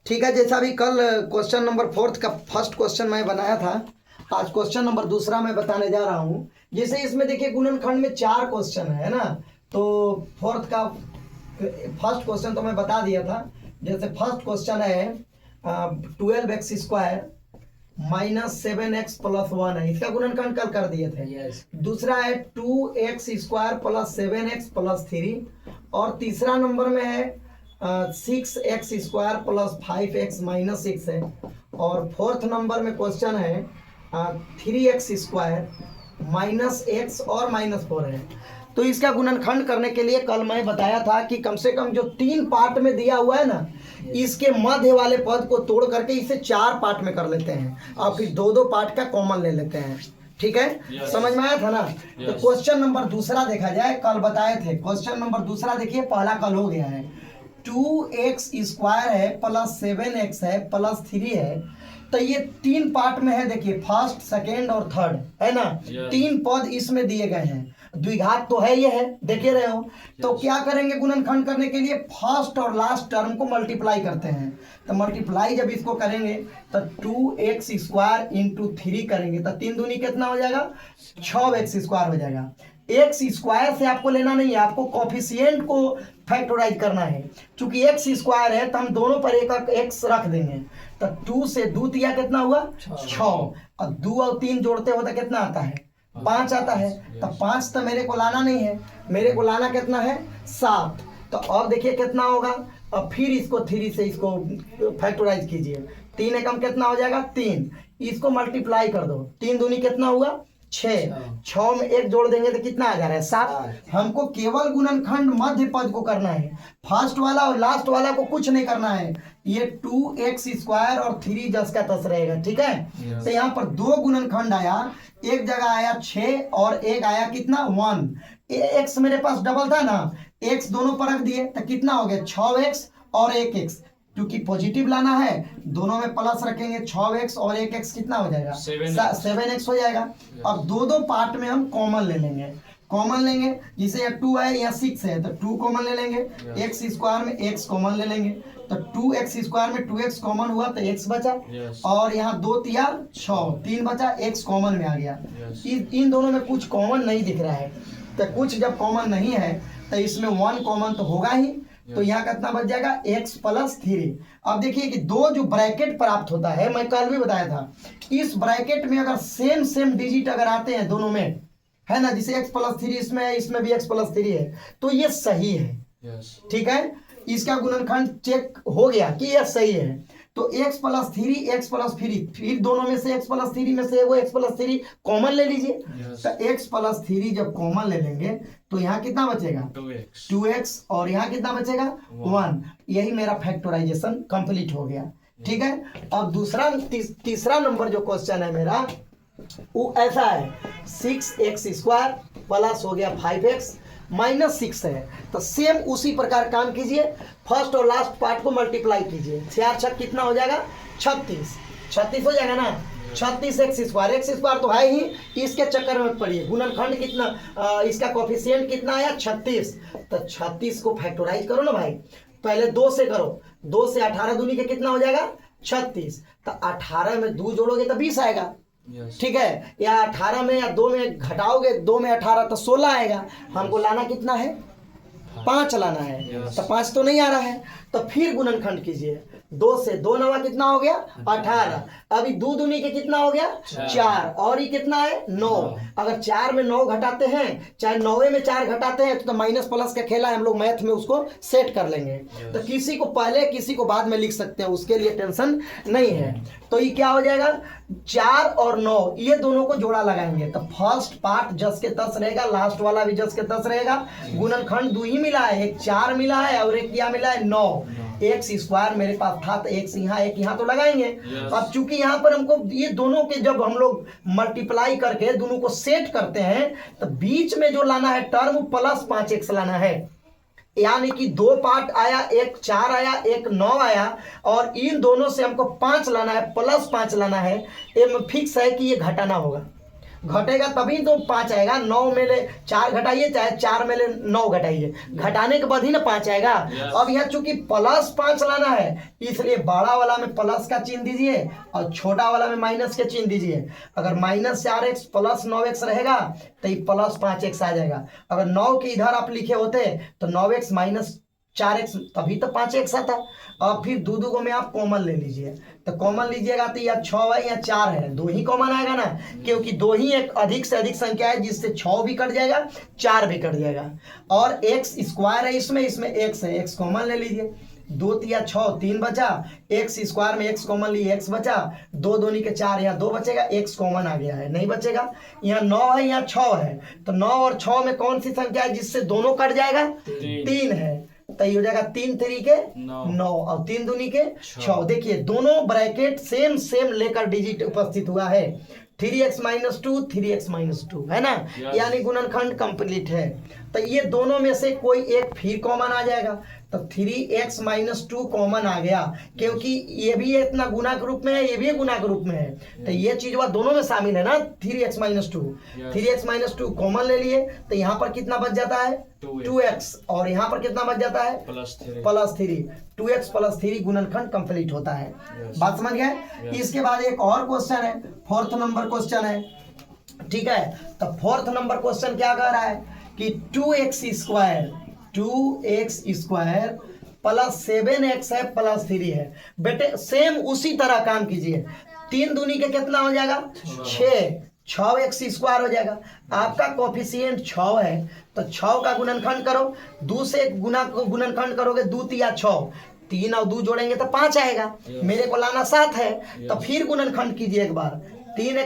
ठीक है, जैसा भी कल क्वेश्चन नंबर 4 का फर्स्ट क्वेश्चन मैं बनाया था, आज क्वेश्चन नंबर 2 मैं बताने जा रहा हूँ। जैसे इसमें देखिए गुणनखंड में 4 क्वेश्चन है ना, तो 4 का फर्स्ट क्वेश्चन तो मैं बता दिया था। जैसे फर्स्ट क्वेश्चन है 12x² माइनस 7x प्लस 1 है, इसका गुणनखंड कल कर दिए थे। दूसरा है 2x² प्लस 7x प्लस 3, और तीसरा नंबर में है 6x² प्लस 5x माइनस 6 है, और फोर्थ नंबर में क्वेश्चन है 3x² माइनस x और माइनस 4 है। तो इसका गुणनखंड करने के लिए कल मैं बताया था कि कम से कम जो 3 पार्ट में दिया हुआ है ना, इसके मध्य वाले पद को तोड़ करके इसे 4 पार्ट में कर लेते हैं और फिर 2-2 पार्ट का कॉमन ले लेते हैं। ठीक है, समझ में आया था ना। तो क्वेश्चन नंबर 2 देखा जाए, कल बताए थे। क्वेश्चन नंबर 2 देखिए, पहला कल हो गया है। 2x² है प्लस 7x है प्लस 3 है, तो ये 3 पार्ट में है। देखिए फर्स्ट, सेकेंड और थर्ड है ना, 3 पद इसमें दिए गए हैं। द्विघात तो है, ये है, देखे रहे हो। तो क्या करेंगे गुणनखंड करने के लिए, फर्स्ट और लास्ट टर्म को मल्टीप्लाई करते हैं। तो मल्टीप्लाई जब इसको करेंगे तो 2x² इंटू 3 करेंगे तो 3 दूनी कितना हो जाएगा, 6x² हो जाएगा। x² से आपको लेना नहीं है, आपको कोफिशिएंट को फैक्टराइज करना है। चूंकि x² है तो हम दोनों पर एक x रख देंगे। तो 2 से 2 दिया कितना हुआ, 6, और 2 और 3 जोड़ते हो तो कितना आता है, 5 आता है। तो 5 तो मेरे को लाना नहीं है, मेरे को लाना कितना है, 7। तो अब देखिए कितना होगा, अब फिर इसको 3 से इसको फैक्टराइज कीजिए। 3 एकम कितना हो जाएगा, 3। इसको मल्टीप्लाई कर दो, 3 दूनी कितना हुआ, 6 में 1 जोड़ देंगे तो कितना आ जा रहा है, 7। हमको केवल गुणनखंड मध्य पद को करना है, फर्स्ट वाला और लास्ट वाला को कुछ नहीं करना है। ये 2x² और 3 जस का तस रहेगा। ठीक है, तो यहाँ पर 2 गुणनखंड आया, एक जगह आया 6 और एक आया कितना, 1। x मेरे पास डबल था ना, x दोनों पर रख दिए तो कितना हो गया, 6x और 1x। क्योंकि पॉजिटिव लाना है, दोनों में प्लस रखेंगे, 6x और 1x कितना हो जाएगा, 7x हो जाएगा। अब 2-2 पार्ट में हम कॉमन ले लेंगे, कॉमन लेंगे। जिसे यहाँ 2 है, यहाँ 6 है, तो 2 कॉमन ले लेंगे। x² में x कॉमन ले लेंगे, तो 2x² में 2x कॉमन हुआ तो x बचा, और यहाँ 2 तिया 6, 3 बचा, x कॉमन में आ गया। इन दोनों में कुछ कॉमन नहीं दिख रहा है, तो कुछ जब कॉमन नहीं है तो इसमें 1 कॉमन तो होगा ही। तो यहाँ कितना बच जाएगा, x प्लस 3। अब देखिए कि 2 जो ब्रैकेट प्राप्त होता है, मैं कल भी बताया था, इस ब्रैकेट में अगर सेम डिजिट अगर आते हैं दोनों में, है ना, जिसे x प्लस 3 इसमें है, इसमें भी x प्लस 3 है, तो ये सही है। ठीक है, इसका गुणनखंड चेक हो गया कि यह सही है। तो x प्लस 3 फिर दोनों में से x प्लस 3 में से वो x प्लस 3 कॉमन ले लीजिए। तो x प्लस 3 जब कॉमन ले लेंगे तो यहाँ कितना बचेगा, 2x, और यहाँ कितना बचेगा, 1। यही मेरा फैक्टराइजेशन कंप्लीट हो गया। ठीक है, अब दूसरा तीसरा नंबर जो क्वेश्चन है मेरा, वो ऐसा है 6x² प्लस हो गया 5x माइनस 6 है। तो सेम उसी प्रकार काम कीजिए, फर्स्ट और लास्ट पार्ट को मल्टीप्लाई कीजिए। 4×6 कितना हो जाएगा, 36 हो जाएगा ना। 36x² तो है ही, इसके चक्कर में मत पड़िए। गुणनखंड कितना, इसका कोफिशिएंट कितना आया, 36। तो 36 को फैक्टराइज करो ना भाई, पहले 2 से करो, 2 से 18 दूनी के कितना हो जाएगा, 36। तो 18 में 2 जोड़ोगे तो 20 आएगा। ठीक है, या 18 में या 2 में घटाओगे, 2 में 18 तो 16 आएगा। हमको लाना कितना है, 5 लाना है। तो 5 तो नहीं आ रहा है, तो फिर गुणनखंड कीजिए। 2 से 2 नवा कितना हो गया, 18। अभी 2 दूनी के कितना हो गया, 4, और ये कितना है, 9। अगर 4 में 9 घटाते हैं, चाहे 9 में 4 घटाते हैं, तो माइनस प्लस का खेला है, हम लोग मैथ में उसको सेट कर लेंगे। तो किसी को पहले किसी को बाद में लिख सकते हैं, उसके लिए टेंशन नहीं है। तो ये क्या हो जाएगा, 4 और 9 ये दोनों को जोड़ा लगाएंगे तो फर्स्ट पार्ट जस के तस रहेगा, लास्ट वाला भी जस के तस रहेगा। गुणनखंड 2 ही मिला है, एक 4 मिला है और एक क्या मिला है, 9। x² मेरे पास था तो x यहाँ, एक यहाँ तो लगाएंगे। अब चूंकि यहाँ पर हमको ये दोनों के जब हम लोग मल्टीप्लाई करके दोनों को सेट करते हैं, तो बीच में जो लाना है टर्म प्लस 5x लाना है। यानी कि 2 पार्ट आया, एक 4 आया, एक 9 आया, और इन दोनों से हमको 5 लाना है, प्लस 5 लाना है। ये फिक्स है कि ये घटाना होगा। घटेगा तभी तो 5 आएगा। 9 में ले 4 घटाइए, चाहे 4 में ले 9 घटाइए, घटाने के बाद ही ना 5 आएगा। अब यहाँ चूंकि +5 लाना है, इसलिए बड़ा वाला में प्लस का चिन्ह दीजिए और छोटा वाला में माइनस के चिन्ह दीजिए। अगर -4x + 9x रहेगा तो ये +5x आ जाएगा। अगर 9 के इधर आप लिखे होते तो 9x - 4x, तभी तो 5x आता। अब फिर दो में आप कॉमन ले लीजिए, तो कॉमन लीजिएगा तो या 6 है या 4 है, 2 ही कॉमन आएगा ना, क्योंकि 2 ही एक अधिक से अधिक संख्या है जिससे 6 भी कट जाएगा, 4 भी कट जाएगा। और x² है इसमें x है, x कॉमन ले लीजिए। 2 या 6, 3 बचा, x² में x कॉमन लिए, x बचा, 2 दूनी के 4, यहाँ 2 बचेगा, x कॉमन आ गया है, नहीं बचेगा। यहाँ 9 है, यहाँ 6 है, तो 9 और 6 में कौन सी संख्या है जिससे दोनों कट जाएगा? 3 है, तो ये हो जाएगा 3 3 के 9 और 3 दूनी के 6। देखिए दोनों ब्रैकेट सेम लेकर डिजिट उपस्थित हुआ है। 3x - 2 3x - 2 है ना, यानी गुणनखंड कंप्लीट है। तो ये दोनों में से कोई एक फिर कॉमन आ जाएगा, तो 3x - 2 कॉमन आ गया, क्योंकि ये भी इतना गुना के रूप में है, ये भी गुना के रूप में है, तो ये चीज वह दोनों में शामिल है ना। 3x - 2 3x - 2 कॉमन ले लिए, तो यहाँ पर कितना बच जाता है? 2x, और यहाँ पर कितना बच जाता है? +3। 2x + 3 गुणनखंड कंप्लीट होता है। बात समझ गए? इसके बाद एक और क्वेश्चन है, 4th नंबर क्वेश्चन है, ठीक है। तो 4th नंबर क्वेश्चन क्या कह रहा है कि 2x² + 7x है +3 है। बेटे सेम उसी तरह काम कीजिए। 3 दूनी के कितना हो जाएगा? 6x² हो जाएगा। आपका कोफिशिएंट 6 है, तो 6 का गुणनखंड करो, 2 से गुणनखंड करोगे, 2 या 6, 3 और 2 जोड़ेंगे तो 5 आएगा। मेरे को लाना 7 है, तो फिर गुणनखंड कीजिए एक बार। 3